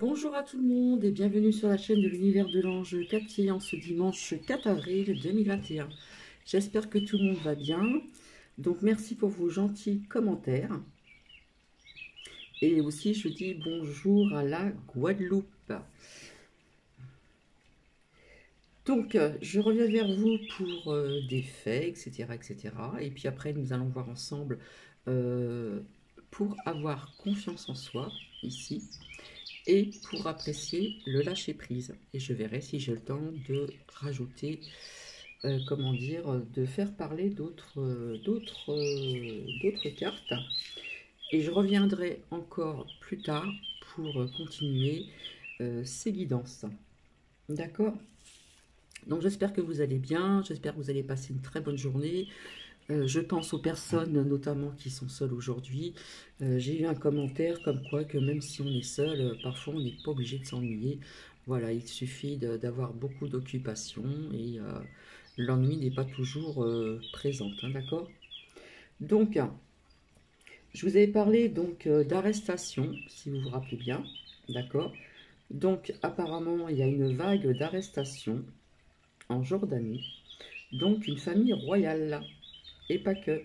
Bonjour à tout le monde et bienvenue sur la chaîne de l'univers de l'ange Cathy en ce dimanche 4 avril 2021. J'espère que tout le monde va bien. Donc merci pour vos gentils commentaires. Et aussi je dis bonjour à la Guadeloupe. Donc je reviens vers vous pour des faits, etc., etc. Et puis après nous allons voir ensemble euh, pour avoir confiance en soi ici. Et pour apprécier le lâcher-prise. Et je verrai si j'ai le temps de rajouter, comment dire, de faire parler d'autres cartes. Et je reviendrai encore plus tard pour continuer ces guidances. D'accord? Donc j'espère que vous allez bien, j'espère que vous allez passer une très bonne journée. Je pense aux personnes notamment qui sont seules aujourd'hui. J'ai eu un commentaire comme quoi que même si on est seul, parfois on n'est pas obligé de s'ennuyer. Voilà, il suffit d'avoir beaucoup d'occupations et l'ennui n'est pas toujours présent, hein, d'accord? Donc, je vous avais parlé donc d'arrestation, si vous vous rappelez bien, d'accord? Donc, apparemment, il y a une vague d'arrestation en Jordanie, donc une famille royale, et pas que.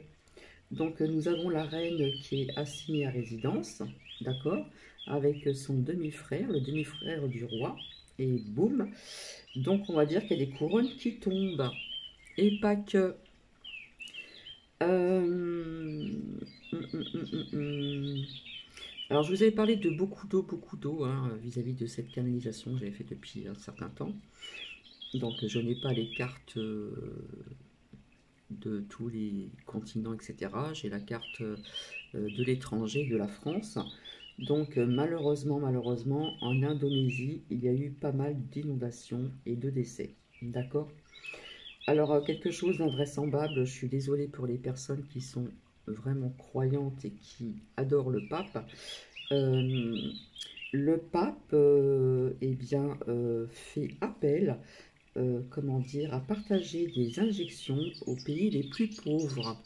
Donc nous avons la reine qui est assignée à résidence, d'accord, avec son demi-frère, le demi-frère du roi, et boum. Donc on va dire qu'il y a des couronnes qui tombent, et pas que. Alors je vous avais parlé de beaucoup d'eau hein, vis-à-vis de cette canalisation que j'avais fait depuis un certain temps. Donc je n'ai pas les cartes de tous les continents, etc. J'ai la carte de l'étranger, de la France. Donc malheureusement, en Indonésie, il y a eu pas mal d'inondations et de décès. D'accord? Alors quelque chose d'invraisemblable, je suis désolée pour les personnes qui sont vraiment croyantes et qui adorent le pape. Euh, le pape eh bien, fait appel comment dire, à partager des injections aux pays les plus pauvres.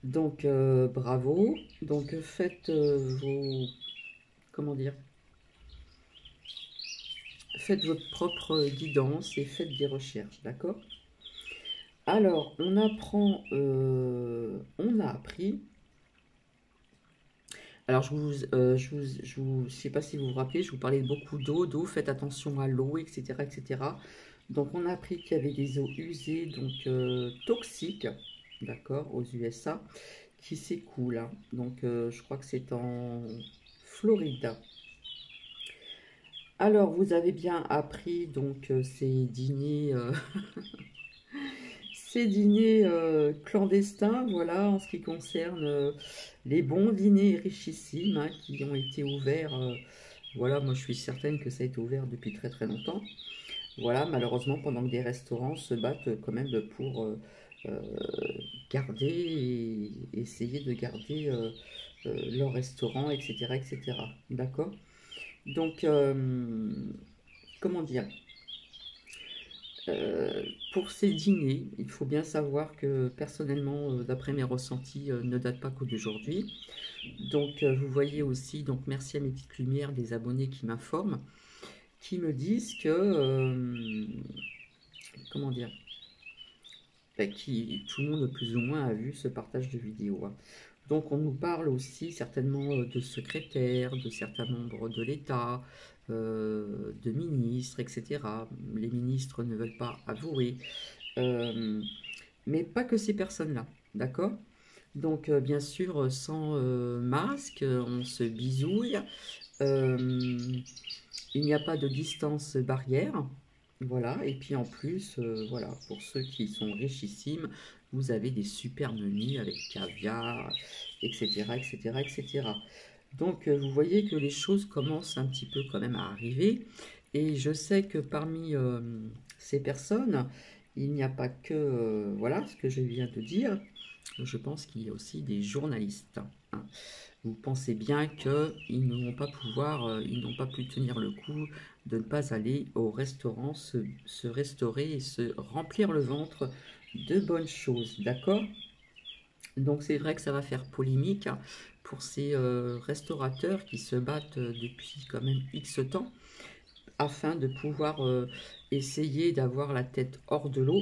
Donc bravo. Donc faites vos comment dire, faites votre propre guidance et faites des recherches, d'accord? Alors on a appris. Alors je sais pas si vous vous rappelez, je vous parlais de beaucoup d'eau, faites attention à l'eau, etc., etc. Donc on a appris qu'il y avait des eaux usées, donc toxiques, d'accord, aux USA, qui s'écoulent, hein. Donc je crois que c'est en Floride. Alors vous avez bien appris donc ces dîners clandestins, voilà, en ce qui concerne les bons dîners richissimes hein, qui ont été ouverts. Voilà, moi je suis certaine que ça a été ouvert depuis très très longtemps. Voilà, malheureusement, pendant que des restaurants se battent quand même pour euh, garder et essayer de garder leur restaurant, etc., etc. D'accord? Donc, comment dire? Pour ces dîners, il faut bien savoir que personnellement, d'après mes ressentis, ne date pas que d'aujourd'hui. Donc, vous voyez aussi, donc merci à mes petites lumières, des abonnés qui m'informent, qui me disent que, comment dire, tout le monde plus ou moins a vu ce partage de vidéos, hein. Donc on nous parle aussi certainement de secrétaires, de certains membres de l'État, de ministres, etc. Les ministres ne veulent pas avouer. Euh, mais pas que ces personnes-là, d'accord? Donc bien sûr, sans masque, on se bisouille. Euh, il n'y a pas de distance barrière. Voilà, et puis en plus, voilà, pour ceux qui sont richissimes, vous avez des super menus avec caviar, etc., etc., etc. Donc vous voyez que les choses commencent un petit peu quand même à arriver. Et je sais que parmi ces personnes, il n'y a pas que, voilà, ce que je viens de dire. Je pense qu'il y a aussi des journalistes, hein. Vous pensez bien qu'ils ne vont pas pouvoir, ils n'ont pas pu tenir le coup de ne pas aller au restaurant, se restaurer et se remplir le ventre de bonnes choses, d'accord? Donc c'est vrai que ça va faire polémique pour ces restaurateurs qui se battent depuis quand même X temps afin de pouvoir essayer d'avoir la tête hors de l'eau.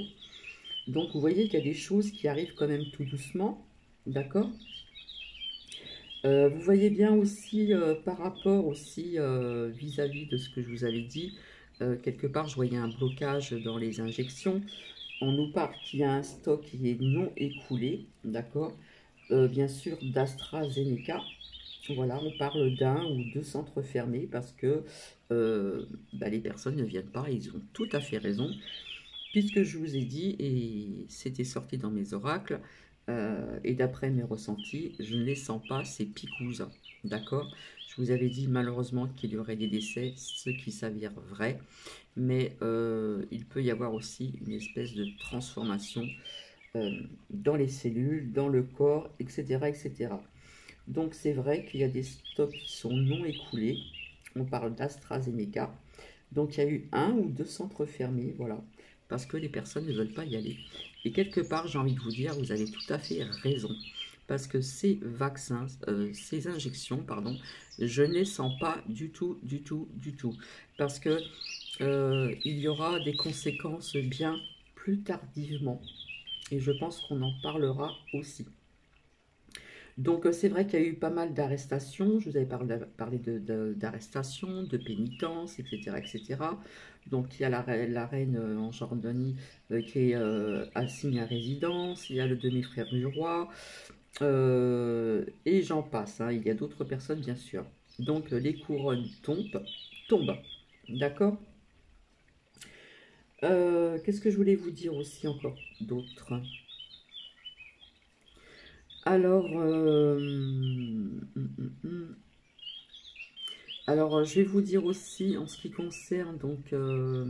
Donc vous voyez qu'il y a des choses qui arrivent quand même tout doucement, d'accord. Vous voyez bien aussi par rapport aussi vis-à-vis de ce que je vous avais dit, quelque part je voyais un blocage dans les injections. On nous parle qu'il y a un stock qui est non écoulé, d'accord. Bien sûr d'AstraZeneca. Voilà, on parle d'un ou deux centres fermés parce que les personnes ne viennent pas, ils ont tout à fait raison. Puisque je vous ai dit, et c'était sorti dans mes oracles, et d'après mes ressentis, je ne les sens pas, ces picouses, d'accord. Je vous avais dit malheureusement qu'il y aurait des décès, ce qui s'avère vrai, mais il peut y avoir aussi une espèce de transformation dans les cellules, dans le corps, etc. etc. Donc c'est vrai qu'il y a des stocks qui sont non écoulés, on parle d'AstraZeneca, donc il y a eu un ou deux centres fermés, voilà, parce que les personnes ne veulent pas y aller. Et quelque part, j'ai envie de vous dire, vous avez tout à fait raison, parce que ces vaccins, ces injections, pardon, je ne les sens pas du tout, du tout, du tout, parce que il y aura des conséquences bien plus tardivement, et je pense qu'on en parlera aussi. Donc c'est vrai qu'il y a eu pas mal d'arrestations, je vous avais parlé d'arrestations, de pénitences, etc., etc. Donc il y a la reine en Jordanie qui est assignée à résidence, il y a le demi-frère du roi, et j'en passe, hein. Il y a d'autres personnes bien sûr. Donc les couronnes tombent, d'accord. Qu'est-ce que je voulais vous dire aussi encore d'autres? Alors, alors, je vais vous dire aussi en ce qui concerne donc le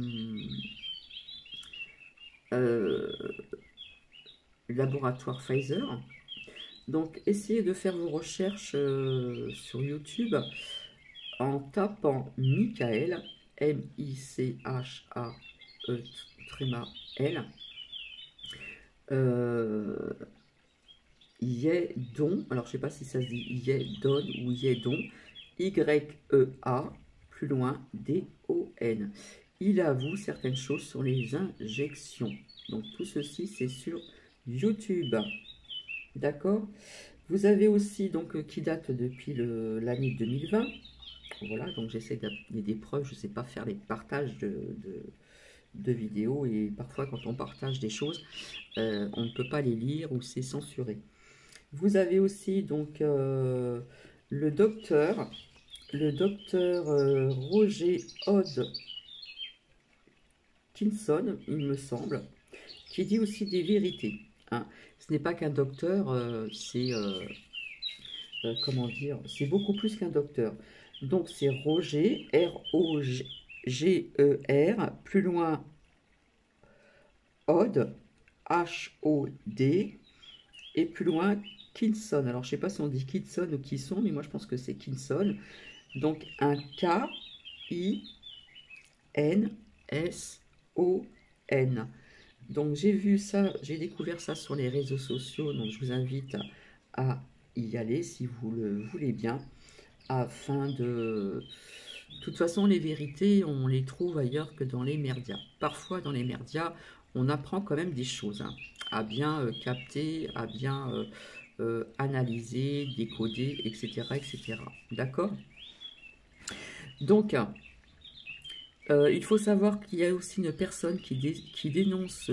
laboratoire Pfizer. Donc, essayez de faire vos recherches sur YouTube en tapant Michael, M-I-C-H-A-E, tréma L. Yedon, alors je sais pas si ça se dit Yedon ou Yedon, Y-E-A, plus loin, D-O-N. Il avoue certaines choses sur les injections. Donc tout ceci, c'est sur YouTube. D'accord. Vous avez aussi, donc, qui date depuis l'année 2020. Voilà, donc j'essaie d'amener des preuves. Je ne sais pas faire les partages de vidéos. Et parfois, quand on partage des choses, on ne peut pas les lire ou c'est censuré. Vous avez aussi donc le docteur Roger Hodgkinson, il me semble, qui dit aussi des vérités, hein. Ce n'est pas qu'un docteur, c'est comment dire, c'est beaucoup plus qu'un docteur. Donc c'est Roger, R-O-G-E-R, plus loin Hod, H-O-D, et plus loin Kinson. Alors je ne sais pas si on dit Kinson ou Kisson, mais moi je pense que c'est Kinson. Donc un K-I-N-S-O-N. Donc j'ai vu ça, j'ai découvert ça sur les réseaux sociaux, donc je vous invite à y aller si vous le voulez bien, afin de... De toute façon, les vérités, on les trouve ailleurs que dans les médias. Parfois, dans les médias, on apprend quand même des choses, hein, à bien capter, à bien analyser, décoder, etc., etc. D'accord. Donc, il faut savoir qu'il y a aussi une personne qui dénonce,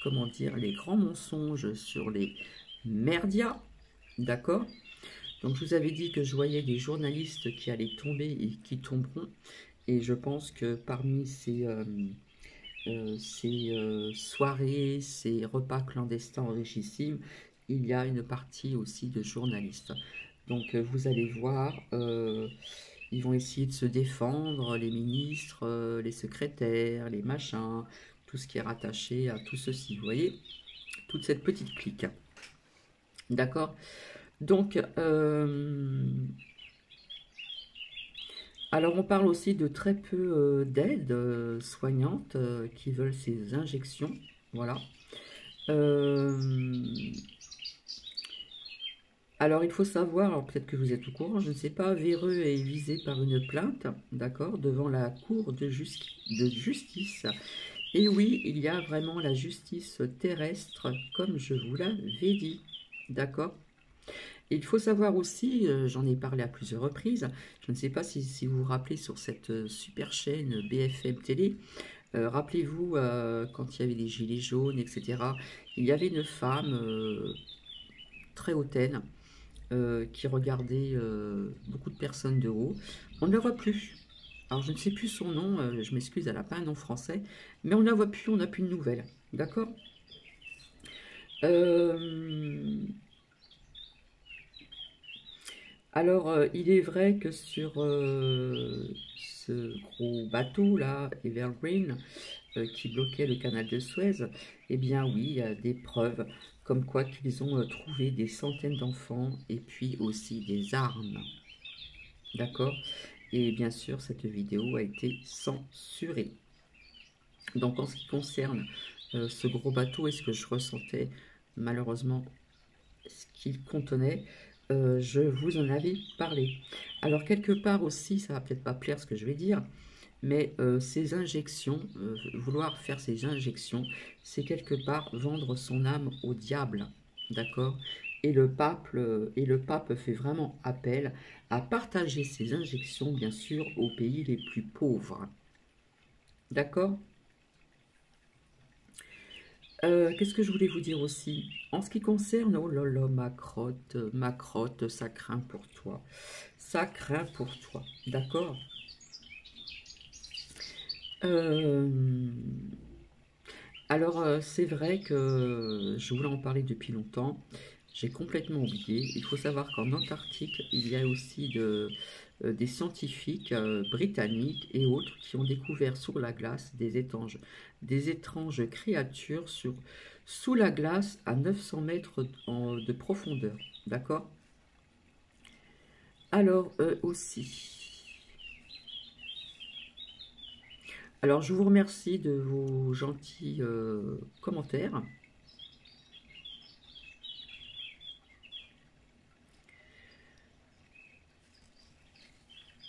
comment dire, les grands mensonges sur les médias, d'accord. Donc je vous avais dit que je voyais des journalistes qui allaient tomber et qui tomberont, et je pense que parmi ces soirées, ces repas clandestins enrichissimes, il y a une partie aussi de journalistes. Donc vous allez voir, ils vont essayer de se défendre, les ministres, les secrétaires, les machins, tout ce qui est rattaché à tout ceci. Vous voyez, toute cette petite clique. D'accord. Donc, alors on parle aussi de très peu d'aides soignantes qui veulent ces injections. Voilà. Alors, il faut savoir, alors peut-être que vous êtes au courant, je ne sais pas, Véreux est visé par une plainte, d'accord, devant la Cour de justice. Et oui, il y a vraiment la justice terrestre, comme je vous l'avais dit, d'accord. Il faut savoir aussi, j'en ai parlé à plusieurs reprises, je ne sais pas si vous vous rappelez sur cette super chaîne BFM Télé, rappelez-vous quand il y avait les gilets jaunes, etc. Il y avait une femme très hautaine qui regardait beaucoup de personnes de haut. On ne la voit plus. Alors je ne sais plus son nom, je m'excuse, elle n'a pas un nom français, mais on ne la voit plus, on n'a plus de nouvelles. D'accord. euh, Alors, il est vrai que sur ce gros bateau là, Evergreen, qui bloquait le canal de Suez, eh bien oui, il y a des preuves comme quoi qu'ils ont trouvé des centaines d'enfants et puis aussi des armes. D'accord. Et bien sûr, cette vidéo a été censurée. Donc en ce qui concerne ce gros bateau et ce que je ressentais, malheureusement, ce qu'il contenait, je vous en avais parlé. Alors quelque part aussi, ça va peut-être pas plaire ce que je vais dire, mais ces injections, vouloir faire ces injections, c'est quelque part vendre son âme au diable, d'accord. Et le pape fait vraiment appel à partager ces injections, bien sûr, aux pays les plus pauvres, d'accord. Qu'est-ce que je voulais vous dire aussi? En ce qui concerne, oh là là, ma crotte, ça craint pour toi. Ça craint pour toi, d'accord? Euh, alors, c'est vrai que je voulais en parler depuis longtemps. J'ai complètement oublié. Il faut savoir qu'en Antarctique, il y a aussi des scientifiques britanniques et autres qui ont découvert sous la glace des étranges créatures sous la glace à 900 mètres de profondeur. D'accord. Alors, aussi. Alors, je vous remercie de vos gentils commentaires.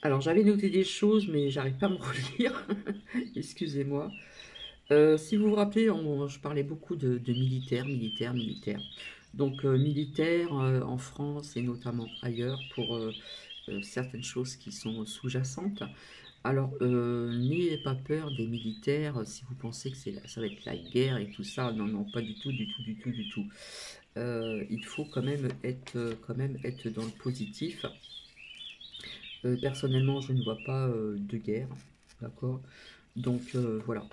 Alors, j'avais noté des choses, mais j'arrive pas à me relire. Excusez-moi. Si vous vous rappelez, je parlais beaucoup de militaires, militaires, militaires. Donc, militaires en France et notamment ailleurs pour certaines choses qui sont sous-jacentes. Alors, n'ayez pas peur des militaires si vous pensez que ça va être la guerre et tout ça. Non, non, pas du tout, du tout, du tout, du tout. Il faut quand même être dans le positif. Personnellement, je ne vois pas de guerre, d'accord. Donc voilà,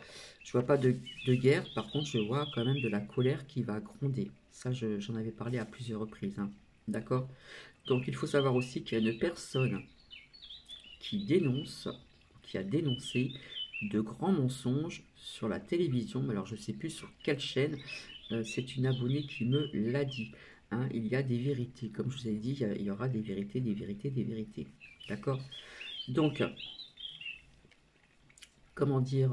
je vois pas de guerre. Par contre, je vois quand même de la colère qui va gronder. Ça, j'en avais parlé à plusieurs reprises, hein, d'accord. Donc il faut savoir aussi qu'il y a une personne qui dénonce, qui a dénoncé de grands mensonges sur la télévision. Mais alors, je ne sais plus sur quelle chaîne. C'est une abonnée qui me l'a dit, hein. Il y a des vérités, comme je vous ai dit, il y aura des vérités, des vérités, des vérités. D'accord. Donc, comment dire,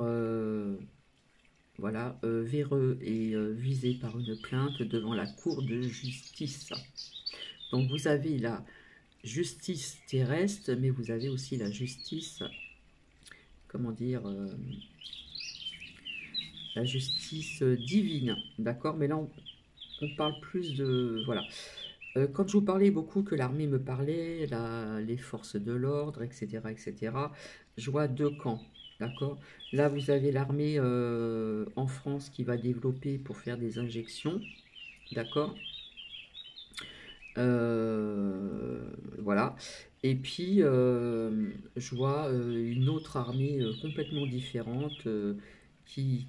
voilà, Véreux est visé par une plainte devant la Cour de justice. Donc, vous avez la justice terrestre, mais vous avez aussi la justice, comment dire, la justice divine, d'accord. Mais là, on parle plus de, voilà. Quand je vous parlais beaucoup que l'armée me parlait, les forces de l'ordre, etc., etc., je vois deux camps, d'accord. Là, vous avez l'armée en France qui va développer pour faire des injections, d'accord. Voilà. Et puis, je vois une autre armée complètement différente qui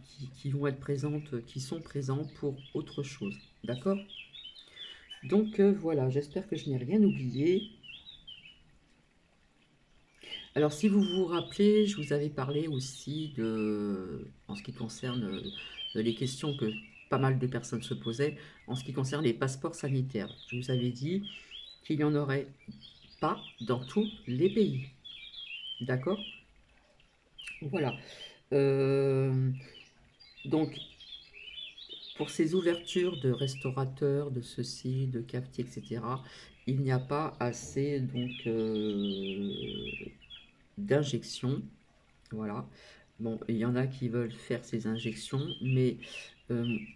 vont être présentes, qui sont présents pour autre chose, d'accord. Donc voilà, j'espère que je n'ai rien oublié. Alors si vous vous rappelez, je vous avais parlé aussi en ce qui concerne les questions que pas mal de personnes se posaient, en ce qui concerne les passeports sanitaires. Je vous avais dit qu'il n'y en aurait pas dans tous les pays. D'accord. Voilà. Euh, donc pour ces ouvertures de restaurateurs, de ceci, de cafetiers, etc., il n'y a pas assez donc d'injections. Voilà. Bon, il y en a qui veulent faire ces injections, mais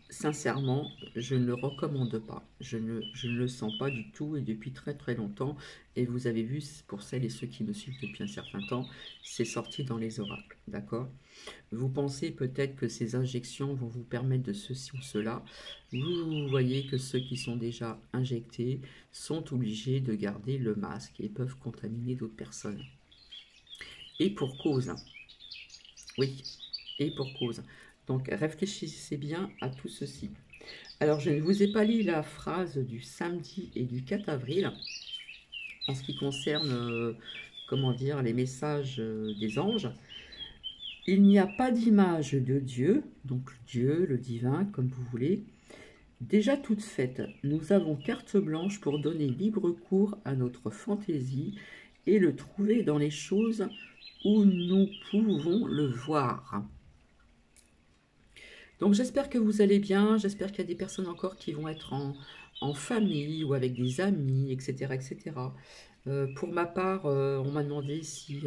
sincèrement, je ne le recommande pas. Je ne le sens pas du tout et depuis très très longtemps. Et vous avez vu, pour celles et ceux qui me suivent depuis un certain temps, c'est sorti dans les oracles. D'accord? Vous pensez peut-être que ces injections vont vous permettre de ceci ou cela. Vous voyez que ceux qui sont déjà injectés sont obligés de garder le masque et peuvent contaminer d'autres personnes. Et pour cause. Oui, et pour cause. Donc réfléchissez bien à tout ceci. Alors je ne vous ai pas lu la phrase du samedi et du 4 avril en ce qui concerne, comment dire, les messages des anges. Il n'y a pas d'image de Dieu, donc Dieu, le divin, comme vous voulez, déjà toute faite. Nous avons carte blanche pour donner libre cours à notre fantaisie et le trouver dans les choses où nous pouvons le voir. Donc j'espère que vous allez bien, j'espère qu'il y a des personnes encore qui vont être en famille ou avec des amis, etc. etc. Pour ma part, on m'a demandé si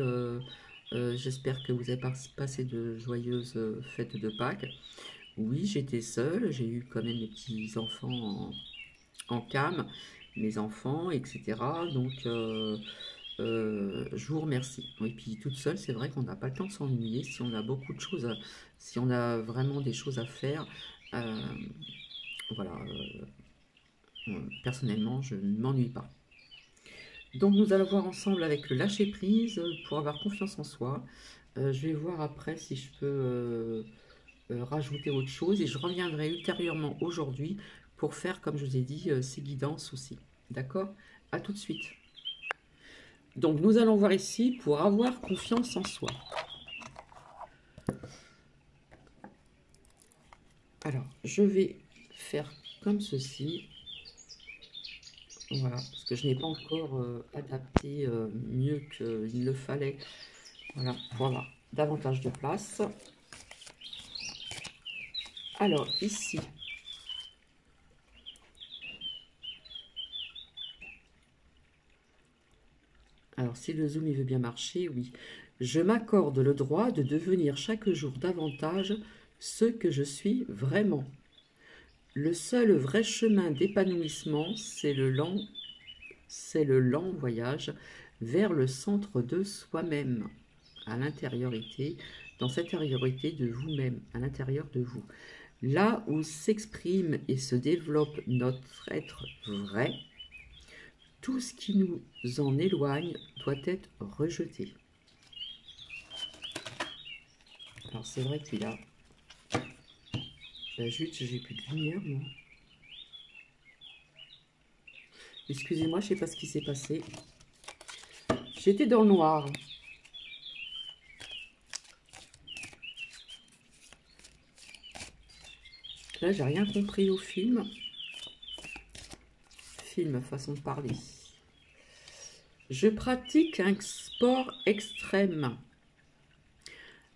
j'espère que vous avez passé de joyeuses fêtes de Pâques. Oui, j'étais seule, j'ai eu quand même mes petits-enfants en cam, mes enfants, etc. Donc je vous remercie. Et puis toute seule, c'est vrai qu'on n'a pas le temps de s'ennuyer. Si on a beaucoup de choses, si on a vraiment des choses à faire, euh, voilà. Personnellement, je ne m'ennuie pas. Donc nous allons voir ensemble avec le lâcher prise pour avoir confiance en soi. Je vais voir après si je peux rajouter autre chose et je reviendrai ultérieurement aujourd'hui pour faire, comme je vous ai dit, ces guidances aussi. D'accord? À tout de suite. Donc nous allons voir ici pour avoir confiance en soi. Alors, je vais faire comme ceci. Voilà, parce que je n'ai pas encore adapté mieux qu'il le fallait. Voilà, pour avoir davantage de place. Alors, ici. Alors, si le zoom il veut bien marcher, oui. Je m'accorde le droit de devenir chaque jour davantage ce que je suis vraiment. Le seul vrai chemin d'épanouissement, c'est le lent voyage vers le centre de soi-même, à l'intériorité, dans cette intériorité de vous-même, à l'intérieur de vous. Là où s'exprime et se développe notre être vrai, tout ce qui nous en éloigne doit être rejeté. Alors c'est vrai qu'il a... Zut, j'ai plus de lumière, moi. Excusez-moi, je ne sais pas ce qui s'est passé. J'étais dans le noir. Là, j'ai rien compris au film. Film, façon de parler. Je pratique un sport extrême.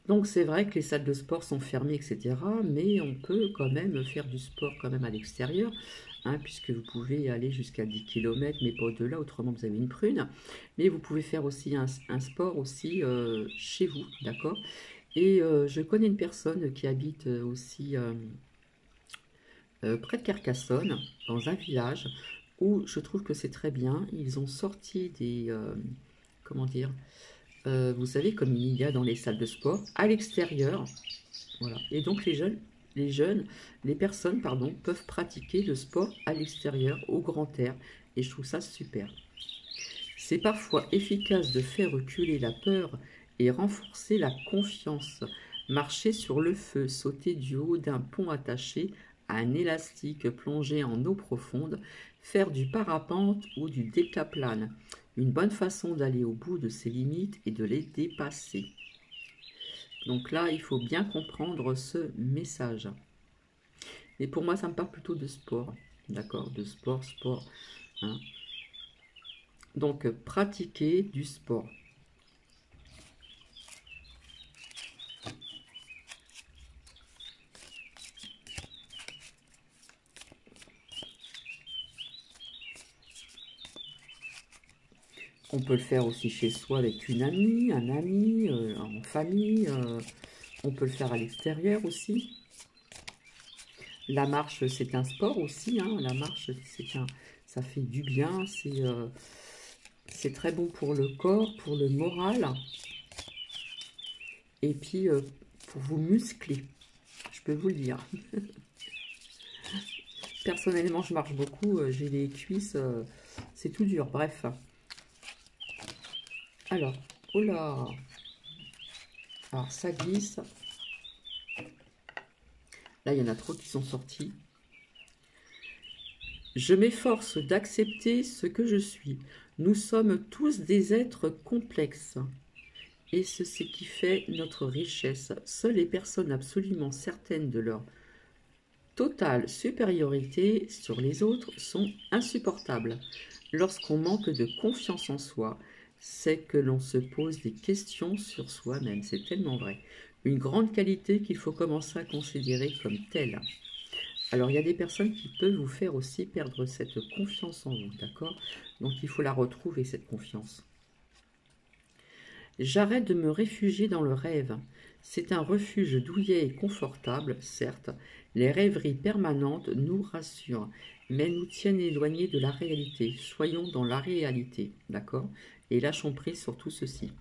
Donc c'est vrai que les salles de sport sont fermées, etc. Mais on peut quand même faire du sport quand même à l'extérieur, hein, puisque vous pouvez aller jusqu'à 10 km, mais pas au-delà, autrement vous avez une prune. Mais vous pouvez faire aussi un sport aussi chez vous, d'accord? Et je connais une personne qui habite aussi près de Carcassonne, dans un village, où je trouve que c'est très bien. Ils ont sorti des... comment dire, vous savez, comme il y a dans les salles de sport, à l'extérieur. Voilà. Et donc les personnes, pardon, peuvent pratiquer le sport à l'extérieur, au grand air. Et je trouve ça super. C'est parfois efficace de faire reculer la peur et renforcer la confiance. Marcher sur le feu, sauter du haut d'un pont attaché à un élastique plongé en eau profonde, faire du parapente ou du décaplane. Une bonne façon d'aller au bout de ses limites et de les dépasser. Donc là, il faut bien comprendre ce message. Et pour moi, ça me parle plutôt de sport. D'accord? De sport, sport. Hein. Donc, pratiquer du sport. On peut le faire aussi chez soi avec une amie, un ami, en famille. On peut le faire à l'extérieur aussi. La marche, c'est un sport aussi, hein. La marche, ça fait du bien. C'est très bon pour le corps, pour le moral. Et puis, pour vous muscler. Je peux vous le dire. Personnellement, je marche beaucoup. J'ai les cuisses. C'est tout dur. Bref. Alors, oh là. Alors, ça glisse. Là, il y en a trop qui sont sortis. Je m'efforce d'accepter ce que je suis. Nous sommes tous des êtres complexes. Et c'est ce qui fait notre richesse. Seules les personnes absolument certaines de leur totale supériorité sur les autres sont insupportables. Lorsqu'on manque de confiance en soi, c'est que l'on se pose des questions sur soi-même. C'est tellement vrai. Une grande qualité qu'il faut commencer à considérer comme telle. Alors, il y a des personnes qui peuvent vous faire aussi perdre cette confiance en vous, d'accord? Donc, il faut la retrouver, cette confiance. J'arrête de me réfugier dans le rêve. C'est un refuge douillet et confortable, certes. Les rêveries permanentes nous rassurent, mais nous tiennent éloignés de la réalité. Soyons dans la réalité, d'accord? Et lâchons prise sur tout ceci.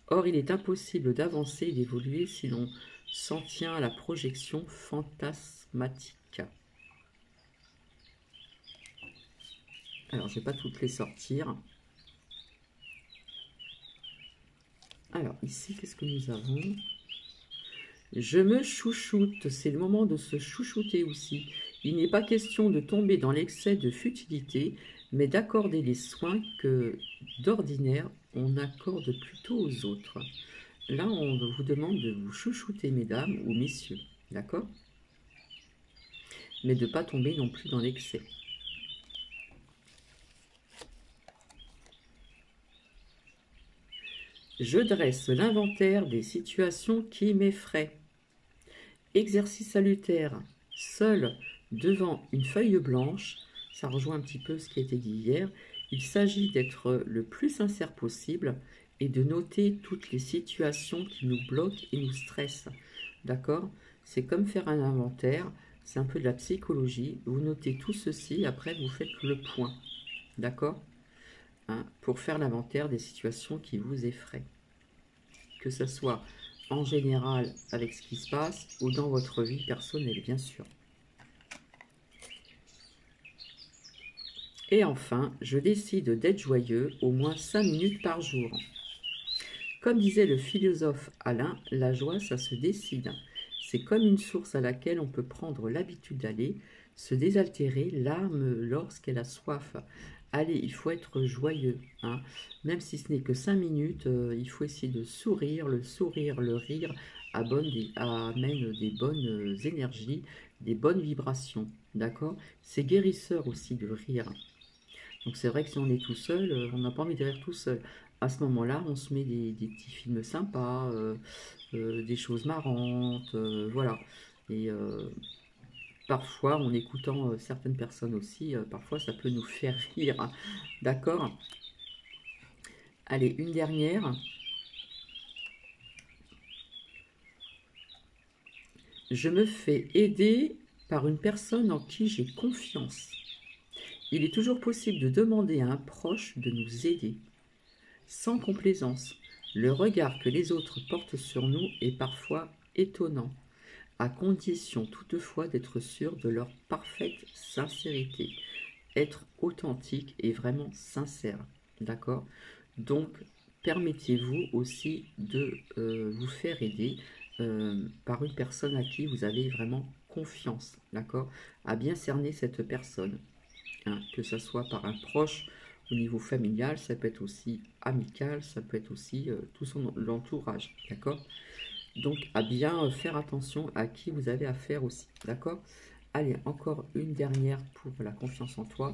Or, il est impossible d'avancer et d'évoluer si l'on s'en tient à la projection fantasmatique. Alors, je ne vais pas toutes les sortir. Alors, ici, qu'est-ce que nous avons? Je me chouchoute. C'est le moment de se chouchouter aussi. Il n'est pas question de tomber dans l'excès de futilité, mais d'accorder les soins que, d'ordinaire, on accorde plutôt aux autres. Là, on vous demande de vous chouchouter, mesdames ou messieurs. D'accord? Mais de ne pas tomber non plus dans l'excès. Je dresse l'inventaire des situations qui m'effraient. Exercice salutaire, seul devant une feuille blanche, ça rejoint un petit peu ce qui a été dit hier, il s'agit d'être le plus sincère possible et de noter toutes les situations qui nous bloquent et nous stressent. D'accord? C'est comme faire un inventaire, c'est un peu de la psychologie. Vous notez tout ceci, après vous faites le point. D'accord? Hein, pour faire l'inventaire des situations qui vous effraient. Que ce soit en général avec ce qui se passe ou dans votre vie personnelle, bien sûr. Et enfin, je décide d'être joyeux au moins 5 minutes par jour. Comme disait le philosophe Alain, la joie, ça se décide. C'est comme une source à laquelle on peut prendre l'habitude d'aller, se désaltérer l'âme lorsqu'elle a soif. Allez, il faut être joyeux, hein. Même si ce n'est que 5 minutes, il faut essayer de sourire, le rire amène des bonnes énergies, des bonnes vibrations, d'accord? C'est guérisseur aussi de rire. Donc c'est vrai que si on est tout seul, on n'a pas envie de rire tout seul. À ce moment-là, on se met des petits films sympas, des choses marrantes, voilà. Et parfois, en écoutant certaines personnes aussi, parfois ça peut nous faire rire, hein. D'accord? Allez, une dernière. Je me fais aider par une personne en qui j'ai confiance. Il est toujours possible de demander à un proche de nous aider. Sans complaisance, le regard que les autres portent sur nous est parfois étonnant, à condition toutefois d'être sûr de leur parfaite sincérité. Être authentique et vraiment sincère, d'accord? Donc, permettez-vous aussi de vous faire aider par une personne à qui vous avez vraiment confiance, d'accord? À bien cerner cette personne, hein, que ce soit par un proche au niveau familial, ça peut être aussi amical, ça peut être aussi tout son l'entourage, d'accord? Donc, à bien faire attention à qui vous avez affaire aussi, d'accord? Allez, encore une dernière pour la confiance en toi,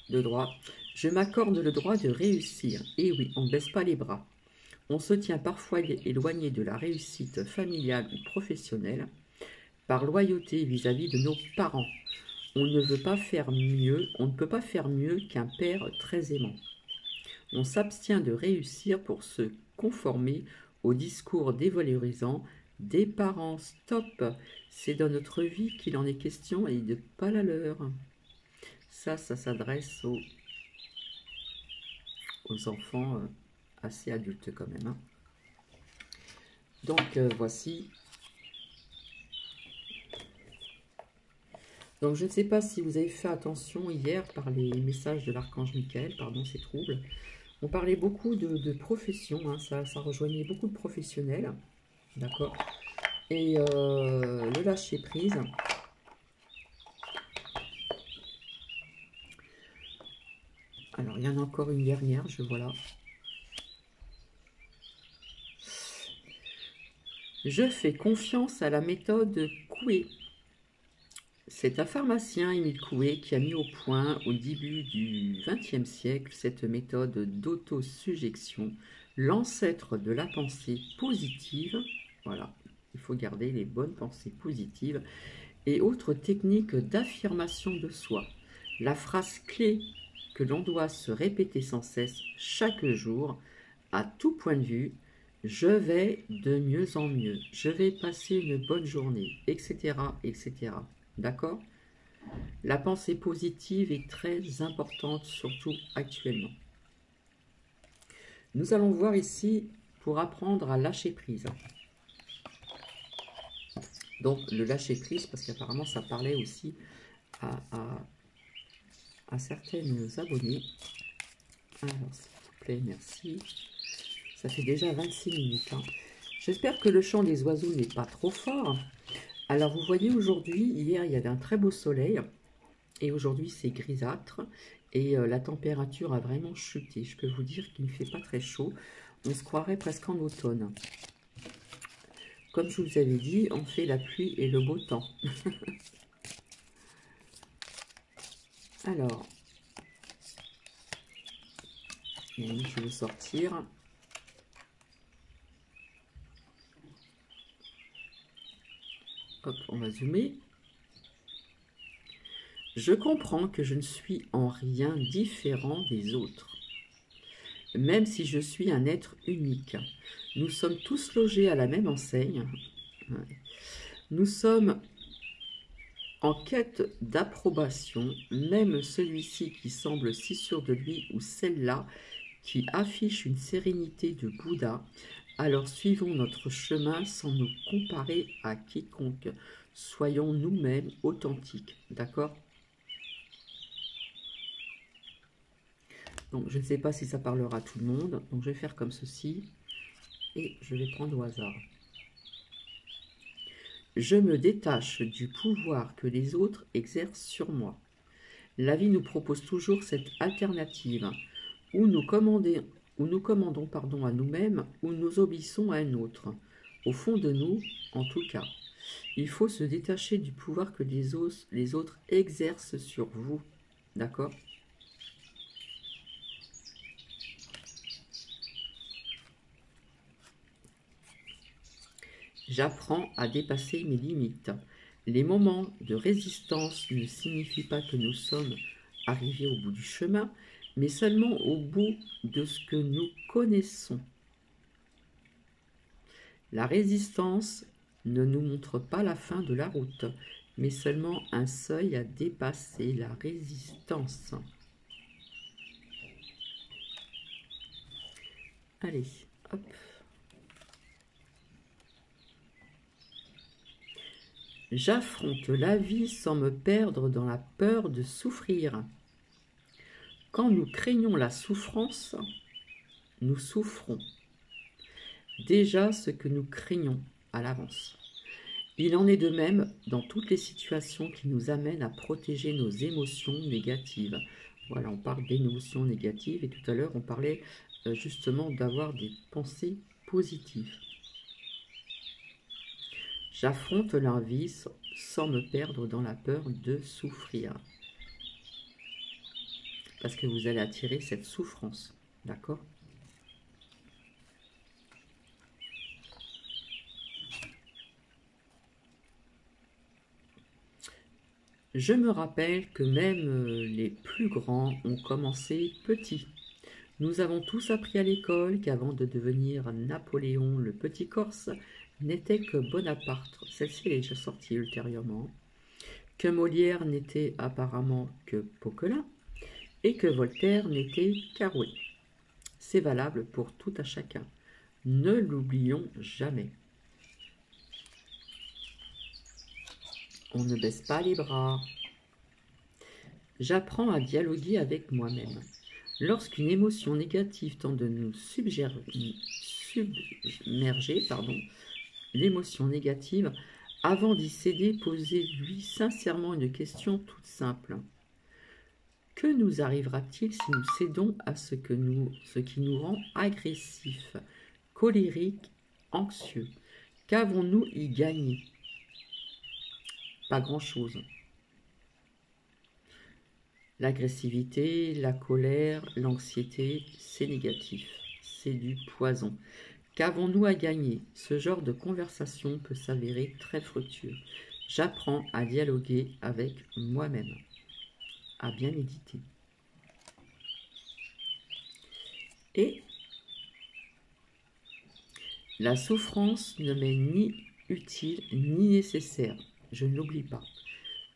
de droit. Je m'accorde le droit de réussir. Et oui, on ne baisse pas les bras. On se tient parfois éloigné de la réussite familiale ou professionnelle par loyauté vis-à-vis de nos parents. On ne peut pas faire mieux qu'un père très aimant. On s'abstient de réussir pour se conformer au discours dévalorisant des parents. Stop! C'est dans notre vie qu'il en est question et de pas la leur. Ça s'adresse aux enfants assez adultes quand même. Hein. Donc voici. Donc je ne sais pas si vous avez fait attention hier par les messages de l'archange Michael, pardon, c'est trouble. On parlait beaucoup de profession, hein, ça rejoignait beaucoup de professionnels, d'accord. Et le lâcher prise. Alors il y en a encore une dernière, je vois là. Je fais confiance à la méthode Coué. C'est un pharmacien, Émile Coué, qui a mis au point au début du XXe siècle cette méthode d'autosuggestion, l'ancêtre de la pensée positive. Voilà, il faut garder les bonnes pensées positives et autres techniques d'affirmation de soi. La phrase clé que l'on doit se répéter sans cesse chaque jour, à tout point de vue, je vais de mieux en mieux, je vais passer une bonne journée, etc., etc. D'accord? La pensée positive est très importante, surtout actuellement. Nous allons voir ici pour apprendre à lâcher prise. Donc le lâcher prise, parce qu'apparemment ça parlait aussi à certaines abonnées. Alors s'il vous plaît, merci. Ça fait déjà 26 minutes. Hein. J'espère que le chant des oiseaux n'est pas trop fort. Alors vous voyez aujourd'hui, hier il y avait un très beau soleil. Et aujourd'hui c'est grisâtre. Et la température a vraiment chuté. Je peux vous dire qu'il ne fait pas très chaud. On se croirait presque en automne. Comme je vous avais dit, on fait la pluie et le beau temps. Alors, je vais sortir. Hop, on va zoomer. Je comprends que je ne suis en rien différent des autres, même si je suis un être unique. Nous sommes tous logés à la même enseigne. Nous sommes en quête d'approbation, même celui-ci qui semble si sûr de lui ou celle-là qui affiche une sérénité de Bouddha. Alors suivons notre chemin sans nous comparer à quiconque. Soyons nous-mêmes authentiques, d'accord ? Donc je ne sais pas si ça parlera à tout le monde. Donc je vais faire comme ceci. Et je vais prendre au hasard. Je me détache du pouvoir que les autres exercent sur moi. La vie nous propose toujours cette alternative où nous commandons à nous-mêmes ou nous obéissons à un autre. Au fond de nous, en tout cas, il faut se détacher du pouvoir que les autres exercent sur vous. D'accord ? J'apprends à dépasser mes limites. Les moments de résistance ne signifient pas que nous sommes arrivés au bout du chemin, mais seulement au bout de ce que nous connaissons. La résistance ne nous montre pas la fin de la route, mais seulement un seuil à dépasser, la résistance. Allez, hop. J'affronte la vie sans me perdre dans la peur de souffrir. Quand nous craignons la souffrance, nous souffrons déjà ce que nous craignons à l'avance. Il en est de même dans toutes les situations qui nous amènent à protéger nos émotions négatives. Voilà, on parle d'émotions négatives et tout à l'heure on parlait justement d'avoir des pensées positives. J'affronte la vie sans me perdre dans la peur de souffrir. Parce que vous allez attirer cette souffrance. D'accord ? Je me rappelle que même les plus grands ont commencé petits. Nous avons tous appris à l'école qu'avant de devenir Napoléon le Petit Corse, n'était que Bonaparte. Celle-ci est déjà sortie ultérieurement. Que Molière n'était apparemment que Poquelin et que Voltaire n'était qu'Arouet. C'est valable pour tout à chacun. Ne l'oublions jamais. On ne baisse pas les bras. J'apprends à dialoguer avec moi-même. Lorsqu'une émotion négative tente de nous submerger, l'émotion négative, avant d'y céder, posez-lui sincèrement une question toute simple. Que nous arrivera-t-il si nous cédons à ce qui nous rend agressifs, colériques, anxieux? Qu'avons-nous y gagné? Pas grand-chose. L'agressivité, la colère, l'anxiété, c'est négatif, c'est du poison. Qu'avons-nous à gagner? Ce genre de conversation peut s'avérer très fructueux. J'apprends à dialoguer avec moi-même. À bien méditer. Et la souffrance ne m'est ni utile ni nécessaire. Je ne l'oublie pas.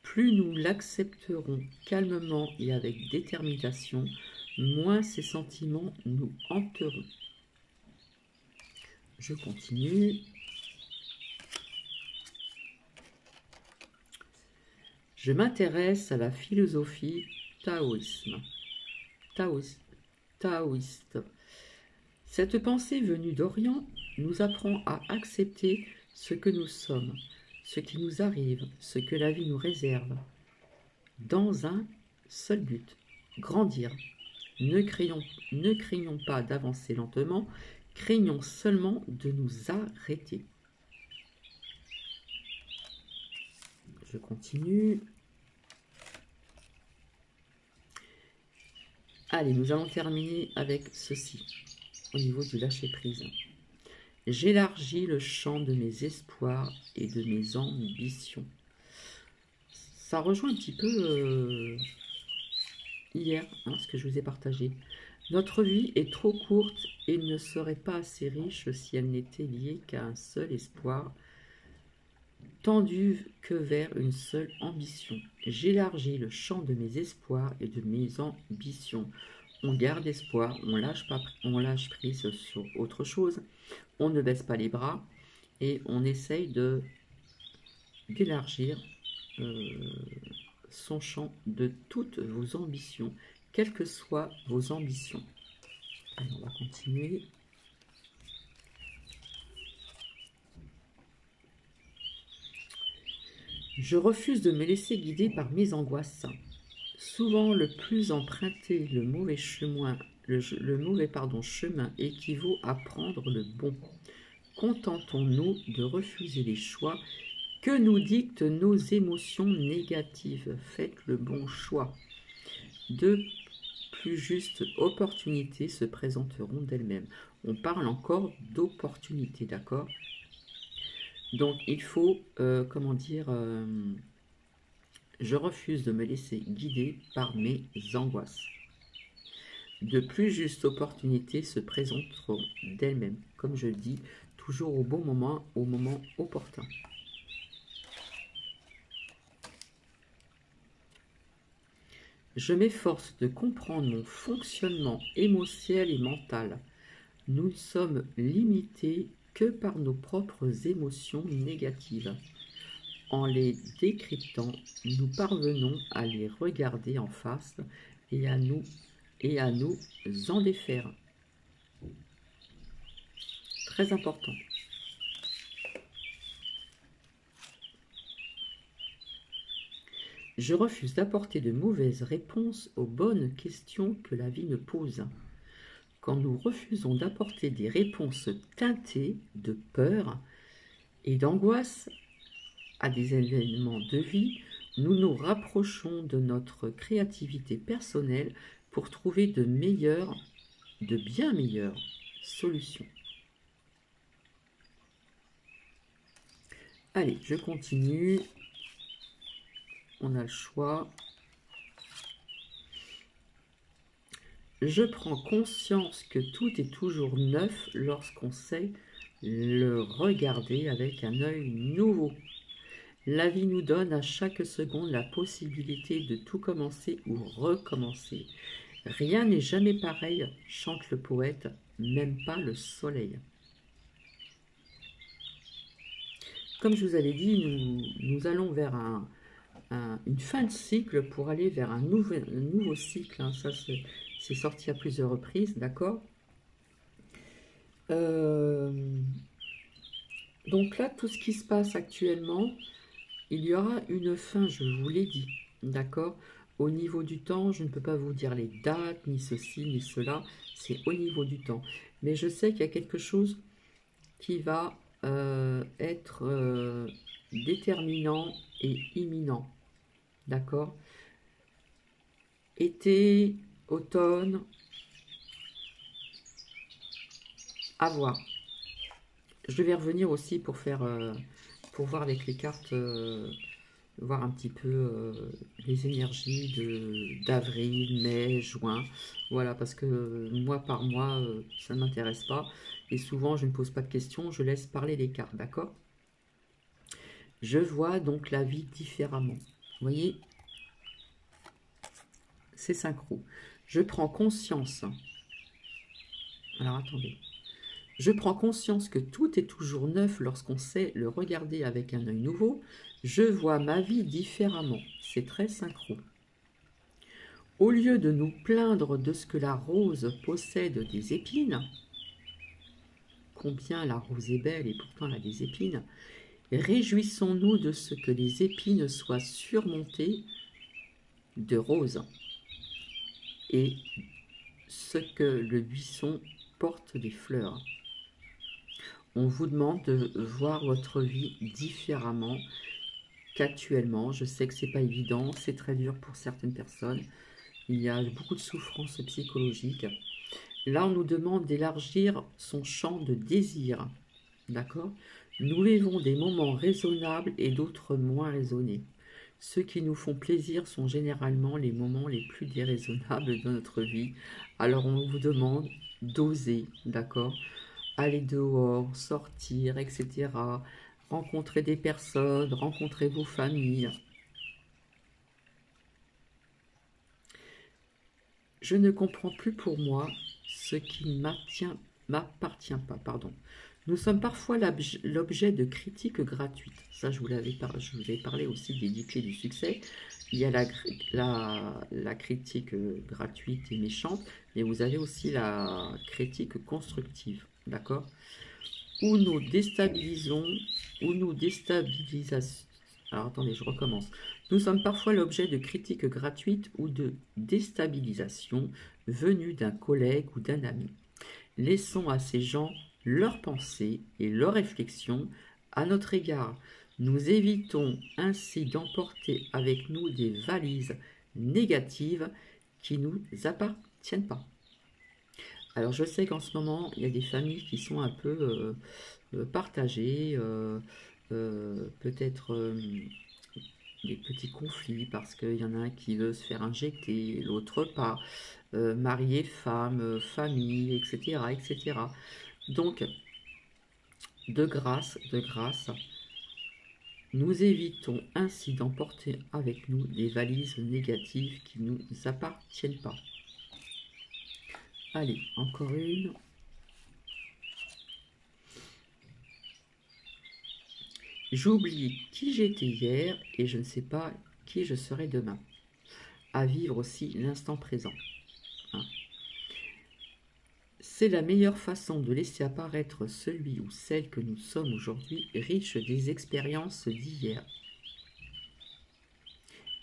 Plus nous l'accepterons calmement et avec détermination, moins ces sentiments nous hanteront. Je continue. Je m'intéresse à la philosophie taoïste. Cette pensée venue d'Orient nous apprend à accepter ce que nous sommes, ce qui nous arrive, ce que la vie nous réserve, dans un seul but, grandir. Ne craignons pas d'avancer lentement, craignons seulement de nous arrêter. Je continue. Allez, nous allons terminer avec ceci, au niveau du lâcher-prise. J'élargis le champ de mes espoirs et de mes ambitions. Ça rejoint un petit peu hier, ce que je vous ai partagé. Notre vie est trop courte et ne serait pas assez riche si elle n'était liée qu'à un seul espoir, tendu que vers une seule ambition. J'élargis le champ de mes espoirs et de mes ambitions. On garde espoir, on lâche prise sur autre chose, on ne baisse pas les bras et on essaye d'élargir son champ de toutes vos ambitions, quelles que soient vos ambitions. Allez, on va continuer. Je refuse de me laisser guider par mes angoisses. Souvent, le plus emprunter le mauvais chemin, chemin équivaut à prendre le bon. Contentons-nous de refuser les choix que nous dictent nos émotions négatives. Faites le bon choix. De plus justes opportunités se présenteront d'elles-mêmes. On parle encore d'opportunités, d'accord? Donc, il faut, je refuse de me laisser guider par mes angoisses. De plus justes opportunités se présenteront d'elles-mêmes, comme je dis, toujours au bon moment, au moment opportun. Je m'efforce de comprendre mon fonctionnement émotionnel et mental. Nous ne sommes limités que par nos propres émotions négatives. En les décryptant, nous parvenons à les regarder en face et à nous en défaire. Très important. Je refuse d'apporter de mauvaises réponses aux bonnes questions que la vie me pose. Quand nous refusons d'apporter des réponses teintées de peur et d'angoisse à des événements de vie, nous nous rapprochons de notre créativité personnelle pour trouver de bien meilleures solutions. Allez, je continue. On a le choix. Je prends conscience que tout est toujours neuf lorsqu'on sait le regarder avec un œil nouveau. La vie nous donne à chaque seconde la possibilité de tout commencer ou recommencer. Rien n'est jamais pareil, chante le poète, même pas le soleil. Comme je vous avais dit, nous allons vers une fin de cycle pour aller vers un nouveau cycle. Hein. Ça, c'est sorti à plusieurs reprises, d'accord. Donc là, tout ce qui se passe actuellement, il y aura une fin, je vous l'ai dit, d'accord. Au niveau du temps, je ne peux pas vous dire les dates, ni ceci, ni cela, c'est au niveau du temps. Mais je sais qu'il y a quelque chose qui va être déterminant et imminent, d'accord. Été, automne, à voir. Je vais revenir aussi pour faire, pour voir avec les cartes, voir un petit peu les énergies d'avril, mai, juin. Voilà, parce que mois par mois, ça ne m'intéresse pas. Et souvent, je ne pose pas de questions, je laisse parler les cartes, d'accord? Je vois donc la vie différemment. Vous voyez, c'est synchro. Je prends conscience. Alors, attendez. Je prends conscience que tout est toujours neuf lorsqu'on sait le regarder avec un œil nouveau. Je vois ma vie différemment. C'est très synchro. Au lieu de nous plaindre de ce que la rose possède des épines, combien la rose est belle et pourtant elle a des épines, réjouissons-nous de ce que les épines soient surmontées de roses et ce que le buisson porte des fleurs. On vous demande de voir votre vie différemment qu'actuellement. Je sais que c'est pas évident, c'est très dur pour certaines personnes. Il y a beaucoup de souffrances psychologiques. Là, on nous demande d'élargir son champ de désir. D'accord? Nous vivons des moments raisonnables et d'autres moins raisonnés. Ceux qui nous font plaisir sont généralement les moments les plus déraisonnables de notre vie. Alors, on vous demande d'oser, d'accord? Aller dehors, sortir, etc. Rencontrer des personnes, rencontrer vos familles. Je ne comprends plus pour moi ce qui ne m'appartient pas. Pardon. Nous sommes parfois l'objet de critiques gratuites. Ça, je vous avais parlé aussi des 10 clés du succès. Il y a la critique gratuite et méchante, mais vous avez aussi la critique constructive. D'accord? Où nous déstabilisons, où nous déstabilisons. Alors attendez, je recommence. Nous sommes parfois l'objet de critiques gratuites ou de déstabilisation venues d'un collègue ou d'un ami. Laissons à ces gens leurs pensées et leurs réflexions à notre égard. Nous évitons ainsi d'emporter avec nous des valises négatives qui ne nous appartiennent pas. Alors je sais qu'en ce moment, il y a des familles qui sont un peu partagées, peut-être des petits conflits parce qu'il y en a un qui veut se faire injecter, l'autre pas, marié, femme, famille, etc., etc. Donc, de grâce, nous évitons ainsi d'emporter avec nous des valises négatives qui ne nous appartiennent pas. Allez, encore une. J'oublie qui j'étais hier et je ne sais pas qui je serai demain. À vivre aussi l'instant présent. Hein. C'est la meilleure façon de laisser apparaître celui ou celle que nous sommes aujourd'hui, riche des expériences d'hier,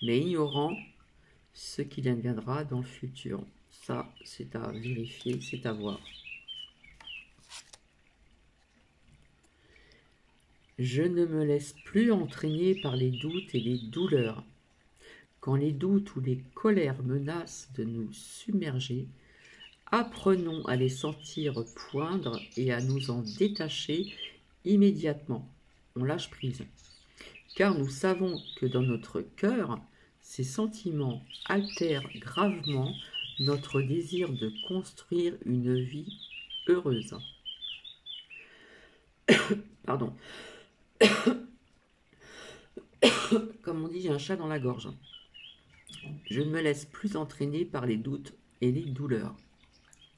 mais ignorant ce qu'il adviendra dans le futur. Ça, c'est à vérifier, c'est à voir. Je ne me laisse plus entraîner par les doutes et les douleurs. Quand les doutes ou les colères menacent de nous submerger, apprenons à les sentir poindre et à nous en détacher immédiatement. On lâche prise. Car nous savons que dans notre cœur, ces sentiments altèrent gravement notre désir de construire une vie heureuse. Pardon. Comme on dit, j'ai un chat dans la gorge. Je ne me laisse plus entraîner par les doutes et les douleurs.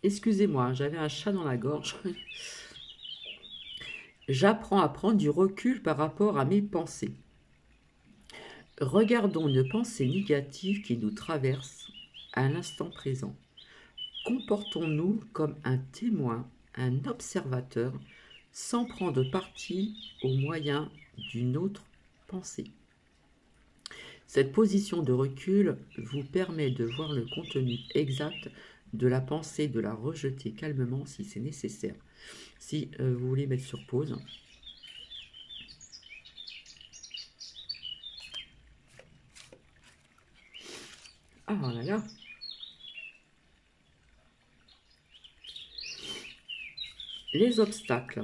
Excusez-moi, j'avais un chat dans la gorge. J'apprends à prendre du recul par rapport à mes pensées. Regardons une pensée négative qui nous traverse à l'instant présent. Comportons-nous comme un témoin, un observateur, sans prendre parti au moyen d'une autre pensée. Cette position de recul vous permet de voir le contenu exact de la pensée, de la rejeter calmement si c'est nécessaire. Si vous voulez mettre sur pause. Ah là là. Les obstacles.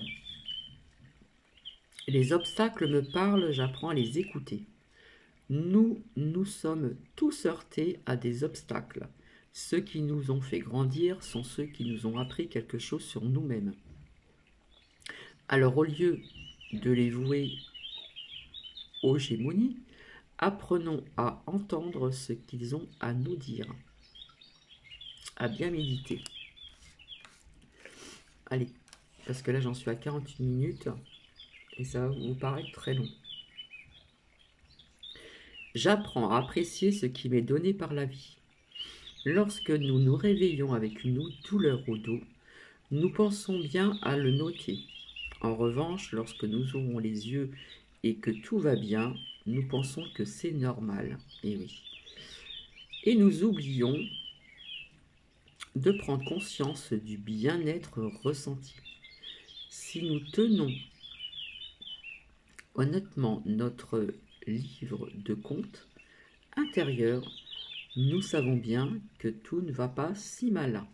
Les obstacles me parlent, j'apprends à les écouter. Nous sommes tous heurtés à des obstacles. Ceux qui nous ont fait grandir sont ceux qui nous ont appris quelque chose sur nous-mêmes. Alors au lieu de les vouer aux gémonies, apprenons à entendre ce qu'ils ont à nous dire. À bien méditer. Allez, parce que là j'en suis à 48 minutes et ça va vous paraître très long. J'apprends à apprécier ce qui m'est donné par la vie. Lorsque nous nous réveillons avec une douleur au dos, nous pensons bien à le noter. En revanche, lorsque nous ouvrons les yeux et que tout va bien, nous pensons que c'est normal. Et oui. Et nous oublions de prendre conscience du bien-être ressenti. Si nous tenons honnêtement notre livre de compte intérieur, nous savons bien que tout ne va pas si mal.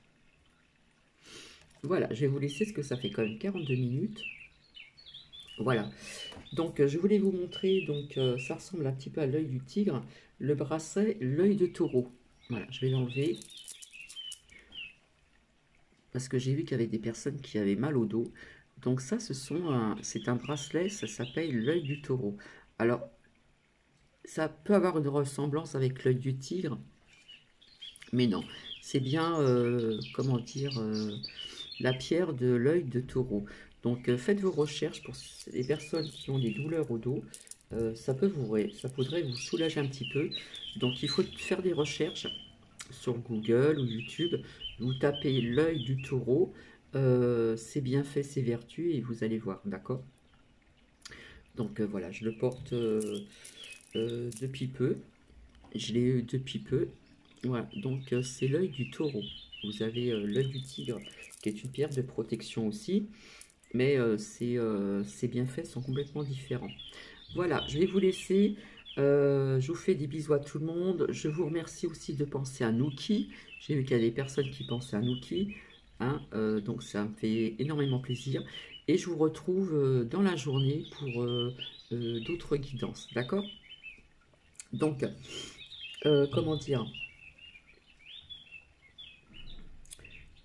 Voilà, je vais vous laisser ce que ça fait quand même 42 minutes. Voilà, donc je voulais vous montrer, donc ça ressemble un petit peu à l'œil du tigre, le bracelet, l'œil de taureau. Voilà, je vais l'enlever. Parce que j'ai vu qu'il y avait des personnes qui avaient mal au dos. Donc ça, c'est un bracelet, ça s'appelle l'œil du taureau. Alors, ça peut avoir une ressemblance avec l'œil du tigre, mais non. C'est bien, comment dire, la pierre de l'œil de taureau. Donc faites vos recherches pour les personnes qui ont des douleurs au dos. Ça pourrait vous soulager un petit peu. Donc il faut faire des recherches sur Google ou YouTube. Vous tapez l'œil du taureau. C'est bien fait, c'est vertu et vous allez voir, d'accord? Donc voilà, je le porte depuis peu. Je l'ai eu depuis peu. Voilà, donc c'est l'œil du taureau. Vous avez l'œil du tigre, qui est une pierre de protection aussi. Mais c'est bien fait, sont complètement différents. Voilà, je vais vous laisser. Je vous fais des bisous à tout le monde. Je vous remercie aussi de penser à Nookie. J'ai vu qu'il y a des personnes qui pensaient à Nookie. Hein, donc ça me fait énormément plaisir. Et je vous retrouve dans la journée pour d'autres guidances. D'accord? Donc, comment dire,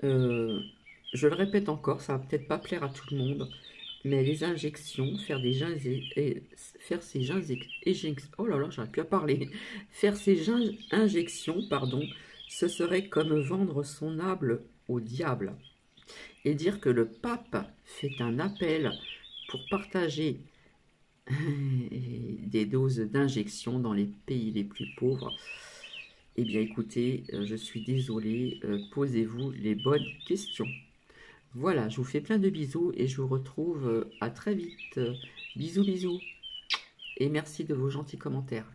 je le répète encore, ça va peut-être pas plaire à tout le monde, mais les injections, faire oh là là, j'arrive plus à parler, faire ces injections, pardon, ce serait comme vendre son âme au diable et dire que le pape fait un appel pour partager des doses d'injections dans les pays les plus pauvres. Eh bien écoutez, je suis désolée, posez-vous les bonnes questions. Voilà, je vous fais plein de bisous et je vous retrouve à très vite. Bisous bisous et merci de vos gentils commentaires.